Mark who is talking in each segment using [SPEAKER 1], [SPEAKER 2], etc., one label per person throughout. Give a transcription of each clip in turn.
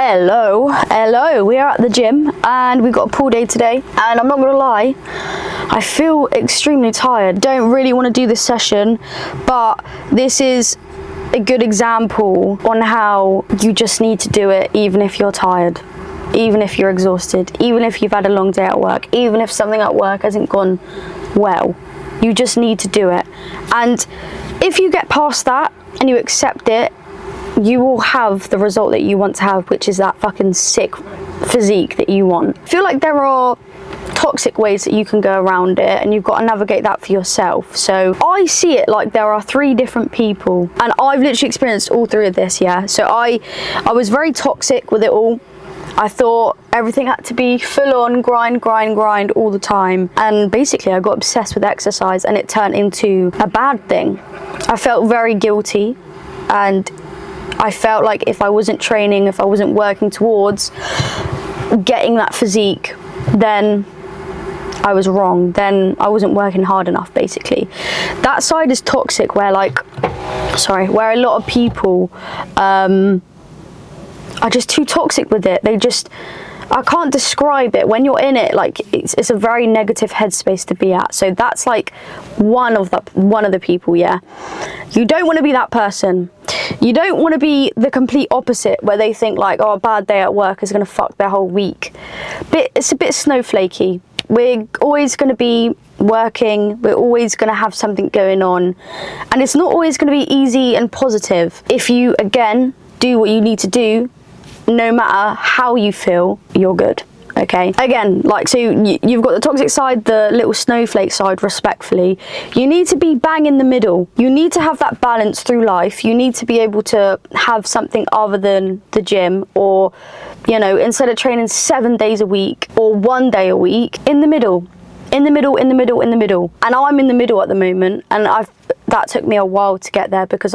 [SPEAKER 1] Hello, we are at the gym and we've got a pool day today, and I'm not gonna lie, I feel extremely tired. Don't really want to do this session, but this is a good example on how you just need to do it even if you're tired, even if you're exhausted, even if you've had a long day at work, even if something at work hasn't gone well. You just need to do it, and if you get past that and you accept it, you will have the result that you want to have, which is that fucking sick physique that you want. I feel like there are toxic ways that you can go around it, and you've got to navigate that for yourself. So I see it like there are three different people, and I've literally experienced all three of this, yeah. So I was very toxic with it all. I thought everything had to be full on grind all the time, and basically I got obsessed with exercise and it turned into a bad thing. I felt very guilty, and I felt like if I wasn't training, if I wasn't working towards getting that physique, then I was wrong, then I wasn't working hard enough, basically. That side is toxic, where where a lot of people are just too toxic with it. I can't describe it. When you're in it, like it's a very negative headspace to be at. So that's like one of the people, yeah. You don't want to be that person. You don't want to be the complete opposite, where they think like, oh, a bad day at work is going to fuck their whole week. It's a bit snowflakey. We're always going to be working, we're always going to have something going on, and it's not always going to be easy and positive. If you, again, do what you need to do, no matter how you feel, you're good. Okay, again, so you've got the toxic side, the little snowflake side, respectfully. You need to be bang in the middle. You need to have that balance through life. You need to be able to have something other than the gym, or, you know, instead of training 7 days a week or 1 day a week, in the middle. And I'm in the middle at the moment, and that took me a while to get there, because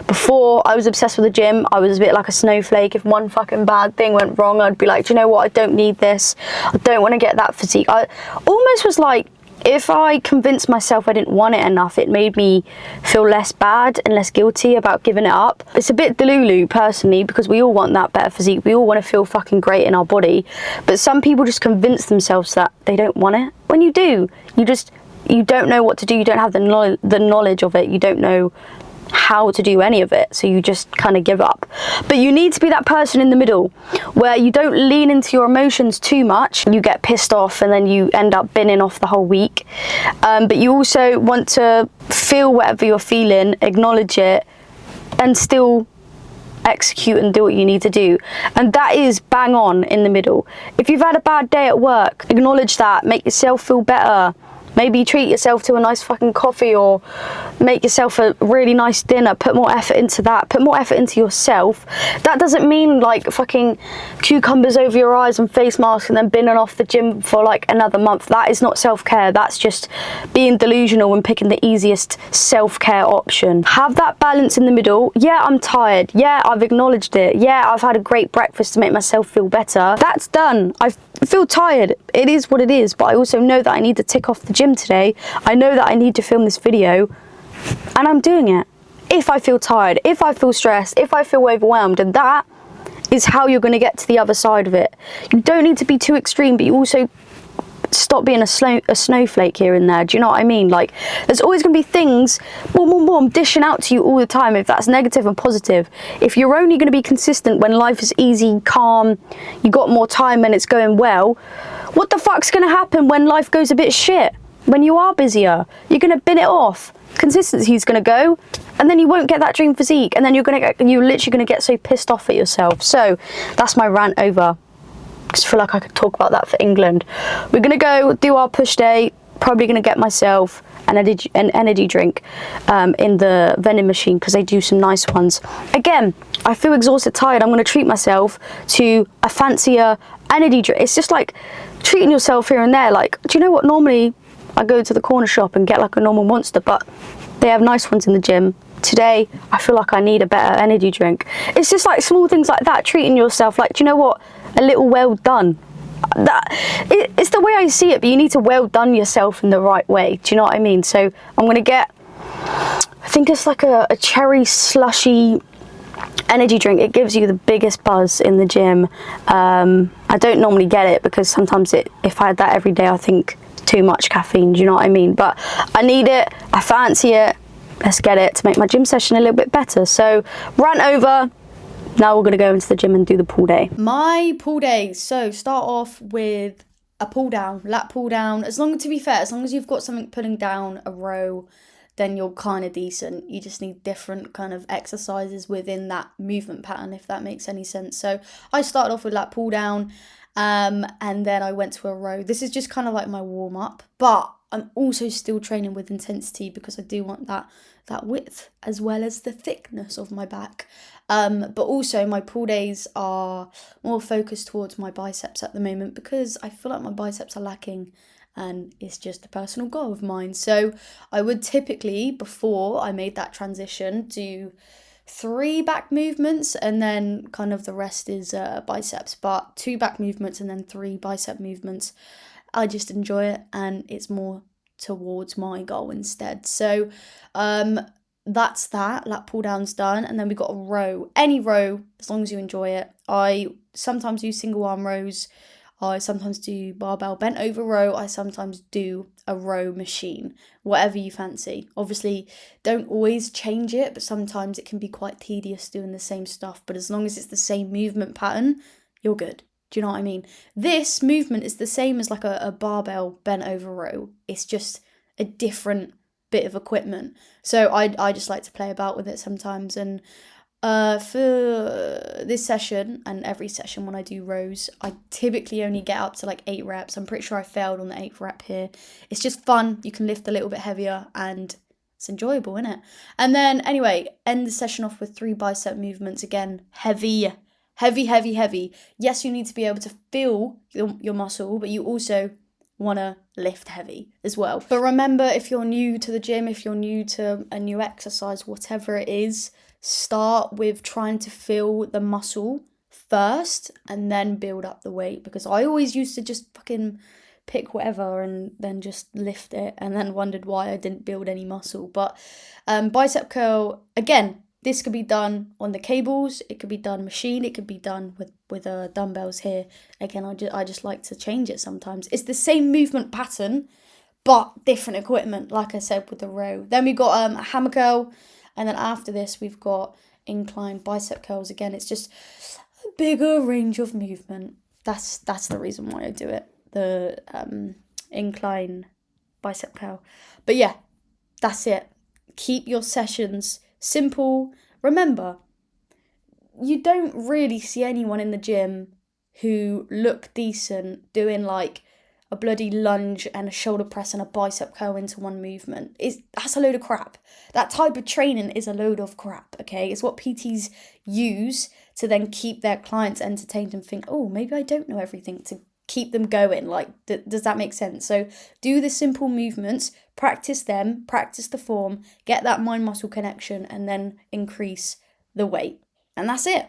[SPEAKER 1] before I was obsessed with the gym. I was a bit like a snowflake. If one fucking bad thing went wrong, I'd be like, do you know what, I don't need this, I don't want to get that physique. I almost was like, if I convinced myself I didn't want it enough, it made me feel less bad and less guilty about giving it up. It's a bit delulu, personally, because we all want that better physique. We all want to feel fucking great in our body. But some people just convince themselves that they don't want it. When you do, you don't know what to do. You don't have the knowledge of it. You don't know how to do any of it, so you just kind of give up. But you need to be that person in the middle, where you don't lean into your emotions too much. You get pissed off and then you end up binning off the whole week, but you also want to feel whatever you're feeling, acknowledge it, and still execute and do what you need to do. And that is bang on in the middle. If you've had a bad day at work, acknowledge that, make yourself feel better. Maybe treat yourself to a nice fucking coffee, or make yourself a really nice dinner. Put more effort into that. Put more effort into yourself. That doesn't mean like fucking cucumbers over your eyes and face masks and then binning off the gym for like another month. That is not self-care. That's just being delusional and picking the easiest self-care option. Have that balance in the middle. Yeah, I'm tired. Yeah, I've acknowledged it. Yeah, I've had a great breakfast to make myself feel better. That's done. I feel tired. It is what it is, but I also know that I need to tick off the gym today. I know that I need to film this video, and I'm doing it. If I feel tired, if I feel stressed, if I feel overwhelmed, and that is how you're going to get to the other side of it. You don't need to be too extreme, but you also stop being a snowflake here and there. Do you know what I mean? Like, there's always going to be things boom dishing out to you all the time, if that's negative and positive. If you're only going to be consistent when life is easy, calm, you got more time and it's going well, what the fuck's going to happen when life goes a bit shit? When you are busier, you're going to bin it off. Consistency is going to go, and then you won't get that dream physique, and then you're literally going to get so pissed off at yourself. So that's my rant over. I feel like I could talk about that for England. We're going to go do our push day. Probably going to get myself an energy drink in the vending machine, because they do some nice ones. Again, I feel exhausted, tired. I'm going to treat myself to a fancier energy drink. It's just like treating yourself here and there. Like, do you know what? Normally I go to the corner shop and get like a normal Monster, but they have nice ones in the gym. Today, I feel like I need a better energy drink. It's just like small things like that, treating yourself like, do you know what? A little well done. It's the way I see it, but you need to well done yourself in the right way. Do you know what I mean? So I'm going to get, I think it's like a cherry slushy energy drink, it gives you the biggest buzz in the gym. I don't normally get it because sometimes if I had that every day, I think too much caffeine, do you know what I mean? But I need it, I fancy it, let's get it to make my gym session a little bit better. So rant over. Now we're going to go into the gym and do the pull day. My pull day. So start off with a pull down, lat pull down. To be fair, as long as you've got something pulling down a row, then you're kind of decent. You just need different kind of exercises within that movement pattern, if that makes any sense. So I started off with lat pull down, and then I went to a row. This is just kind of like my warm up, but I'm also still training with intensity because I do want that width as well as the thickness of my back. But also my pull days are more focused towards my biceps at the moment because I feel like my biceps are lacking and it's just a personal goal of mine. So I would typically, before I made that transition, do 3 back movements and then kind of the rest is biceps, but 2 back movements and then 3 bicep movements. I just enjoy it and it's more towards my goal instead. So that's that. Lat pull down's done, and then we got a row. Any row, as long as you enjoy it. I sometimes do single arm rows. I sometimes do barbell bent over row. I sometimes do a row machine, whatever you fancy. Obviously, don't always change it, but sometimes it can be quite tedious doing the same stuff. But as long as it's the same movement pattern, you're good. Do you know what I mean? This movement is the same as like a barbell bent over row. It's just a different bit of equipment. So I just like to play about with it sometimes. And for this session and every session when I do rows, I typically only get up to like 8 reps. I'm pretty sure I failed on the 8th rep here. It's just fun. You can lift a little bit heavier and it's enjoyable, isn't it? And then anyway, end the session off with 3 bicep movements. Again, heavy. Yes, you need to be able to feel your muscle, but you also want to lift heavy as well. But remember, if you're new to the gym, if you're new to a new exercise, whatever it is, start with trying to feel the muscle first and then build up the weight, because I always used to just fucking pick whatever and then just lift it and then wondered why I didn't build any muscle. But bicep curl, again, this could be done on the cables, it could be done machine, it could be done with dumbbells here. Again, I just like to change it sometimes. It's the same movement pattern, but different equipment, like I said with the row. Then we got a hammer curl, and then after this we've got incline bicep curls. Again, it's just a bigger range of movement. That's the reason why I do it, the incline bicep curl. But yeah, that's it. Keep your sessions simple. Remember, you don't really see anyone in the gym who look decent doing like a bloody lunge and a shoulder press and a bicep curl into one movement. That's a load of crap. That type of training is a load of crap, okay? It's what PTs use to then keep their clients entertained and think, oh, maybe I don't know everything, to keep them going. Like, does that make sense? So do the simple movements, practice them, practice the form, get that mind-muscle connection, and then increase the weight. And that's it.